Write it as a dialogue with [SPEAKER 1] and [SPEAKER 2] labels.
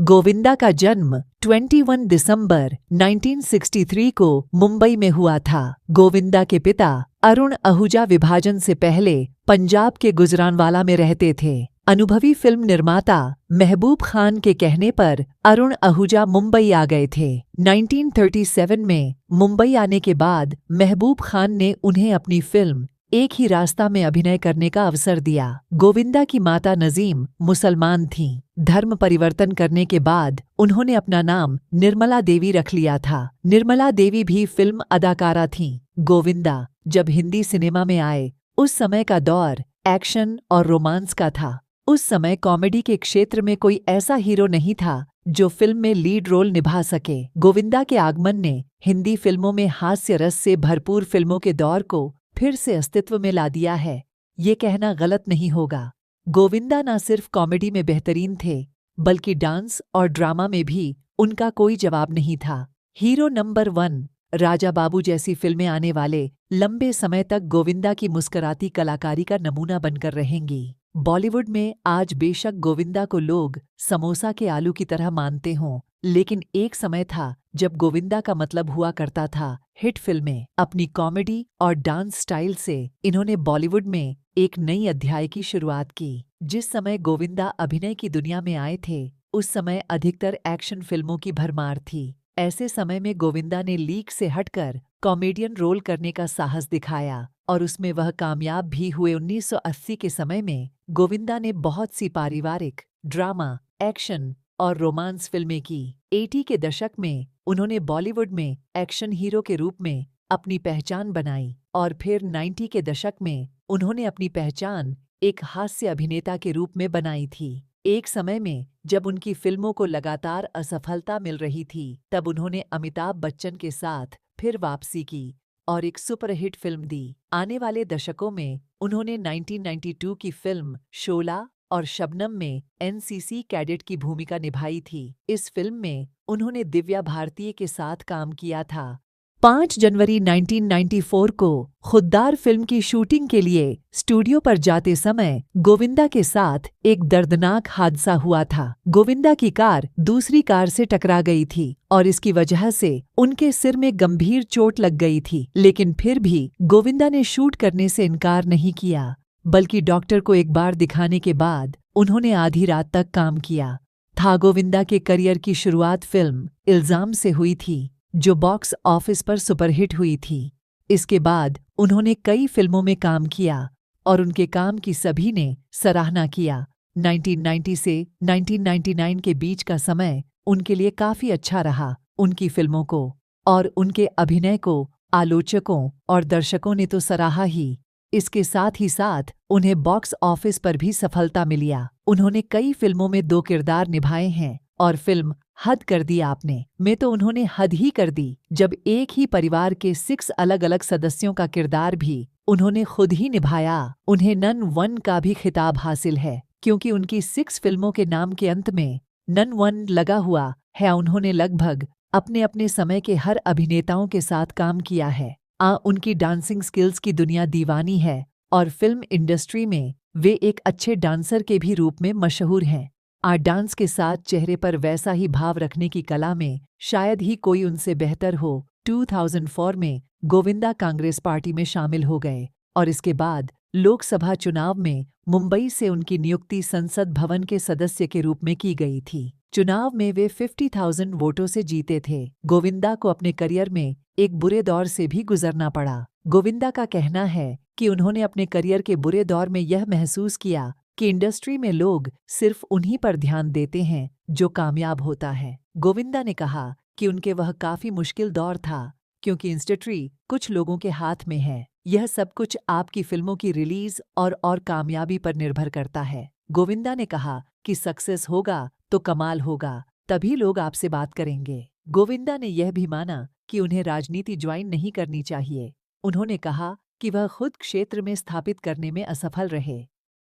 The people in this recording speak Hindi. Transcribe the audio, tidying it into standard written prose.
[SPEAKER 1] गोविंदा का जन्म 21 दिसंबर 1963 को मुंबई में हुआ था। गोविंदा के पिता अरुण आहूजा विभाजन से पहले पंजाब के गुजरानवाला में रहते थे। अनुभवी फिल्म निर्माता महबूब खान के कहने पर अरुण आहूजा मुंबई आ गए थे। 1937 में मुंबई आने के बाद महबूब खान ने उन्हें अपनी फिल्म एक ही रास्ता में अभिनय करने का अवसर दिया। गोविंदा की माता नजीम मुसलमान थीं। धर्म परिवर्तन करने के बाद उन्होंने अपना नाम निर्मला देवी रख लिया था। निर्मला देवी भी फिल्म अदाकारा थीं। गोविंदा जब हिंदी सिनेमा में आए उस समय का दौर एक्शन और रोमांस का था। उस समय कॉमेडी के क्षेत्र में कोई ऐसा हीरो नहीं था जो फिल्म में लीड रोल निभा सके। गोविंदा के आगमन ने हिंदी फिल्मों में हास्य रस से भरपूर फिल्मों के दौर को फिर से अस्तित्व में ला दिया है। ये कहना गलत नहीं होगा। गोविंदा न सिर्फ कॉमेडी में बेहतरीन थे बल्कि डांस और ड्रामा में भी उनका कोई जवाब नहीं था। हीरो नंबर 1 राजा बाबू जैसी फिल्में आने वाले लंबे समय तक गोविंदा की मुस्कुराती कलाकारी का नमूना बनकर रहेंगी। बॉलीवुड में आज बेशक गोविंदा को लोग समोसा के आलू की तरह मानते हों, लेकिन एक समय था जब गोविंदा का मतलब हुआ करता था हिट फिल्में। अपनी कॉमेडी और डांस स्टाइल से इन्होंने बॉलीवुड में एक नई अध्याय की शुरुआत की। जिस समय गोविंदा अभिनय की दुनिया में आए थे उस समय अधिकतर एक्शन फिल्मों की भरमार थी। ऐसे समय में गोविंदा ने लीक से हटकर कॉमेडियन रोल करने का साहस दिखाया और उसमें वह कामयाब भी हुए। 1980 के समय में गोविंदा ने बहुत सी पारिवारिक, ड्रामा, एक्शन और रोमांस फिल्में की। 80 के दशक में उन्होंने बॉलीवुड में एक्शन हीरो के रूप में अपनी पहचान बनाई और फिर 90 के दशक में उन्होंने अपनी पहचान एक हास्य अभिनेता के रूप में बनाई थी। एक समय में जब उनकी फिल्मों को लगातार असफलता मिल रही थी तब उन्होंने अमिताभ बच्चन के साथ फिर वापसी की और एक सुपरहिट फिल्म दी। आने वाले दशकों में उन्होंने 1992 की फिल्म शोला और शबनम में एनसीसी कैडेट की भूमिका निभाई थी। इस फिल्म में उन्होंने दिव्या भारती के साथ काम किया था। 5 जनवरी 1994 को खुद्दार फिल्म की शूटिंग के लिए स्टूडियो पर जाते समय गोविंदा के साथ एक दर्दनाक हादसा हुआ था। गोविंदा की कार दूसरी कार से टकरा गई थी और इसकी वजह से उनके सिर में गंभीर चोट लग गई थी, लेकिन फिर भी गोविंदा ने शूट करने से इनकार नहीं किया, बल्कि डॉक्टर को एक बार दिखाने के बाद उन्होंने आधी रात तक काम किया था। गोविंदा के करियर की शुरुआत फिल्म इल्जाम से हुई थी जो बॉक्स ऑफिस पर सुपरहिट हुई थी। इसके बाद उन्होंने कई फिल्मों में काम किया और उनके काम की सभी ने सराहना किया। 1990 से 1999 के बीच का समय उनके लिए काफी अच्छा रहा। उनकी फिल्मों को और उनके अभिनय को आलोचकों और दर्शकों ने तो सराहा ही, इसके साथ ही साथ उन्हें बॉक्स ऑफिस पर भी सफलता मिली। उन्होंने कई फिल्मों में 2 किरदार निभाए हैं और फिल्म हद कर दी आपने में तो उन्होंने हद ही कर दी, जब एक ही परिवार के 6 अलग अलग सदस्यों का किरदार भी उन्होंने खुद ही निभाया। उन्हें नन 1 का भी खिताब हासिल है क्योंकि उनकी 6 फिल्मों के नाम के अंत में नन 1 लगा हुआ है। उन्होंने लगभग अपने अपने समय के हर अभिनेताओं के साथ काम किया है। उनकी डांसिंग स्किल्स की दुनिया दीवानी है और फिल्म इंडस्ट्री में वे एक अच्छे डांसर के भी रूप में मशहूर हैं। डांस के साथ चेहरे पर वैसा ही भाव रखने की कला में शायद ही कोई उनसे बेहतर हो। 2004 में गोविंदा कांग्रेस पार्टी में शामिल हो गए और इसके बाद लोकसभा चुनाव में मुंबई से उनकी नियुक्ति संसद भवन के सदस्य के रूप में की गई थी। चुनाव में वे 50,000 वोटों से जीते थे। गोविंदा को अपने करियर में एक बुरे दौर से भी गुजरना पड़ा। गोविंदा का कहना है कि उन्होंने अपने करियर के बुरे दौर में यह महसूस किया कि इंडस्ट्री में लोग सिर्फ उन्हीं पर ध्यान देते हैं जो कामयाब होता है। गोविंदा ने कहा कि उनके वह काफी मुश्किल दौर था क्योंकि इंडस्ट्री कुछ लोगों के हाथ में है। यह सब कुछ आपकी फिल्मों की रिलीज और कामयाबी पर निर्भर करता है। गोविंदा ने कहा कि सक्सेस होगा तो कमाल होगा, तभी लोग आपसे बात करेंगे। गोविंदा ने यह भी माना कि उन्हें राजनीति ज्वाइन नहीं करनी चाहिए। उन्होंने कहा कि वह खुद क्षेत्र में स्थापित करने में असफल रहे।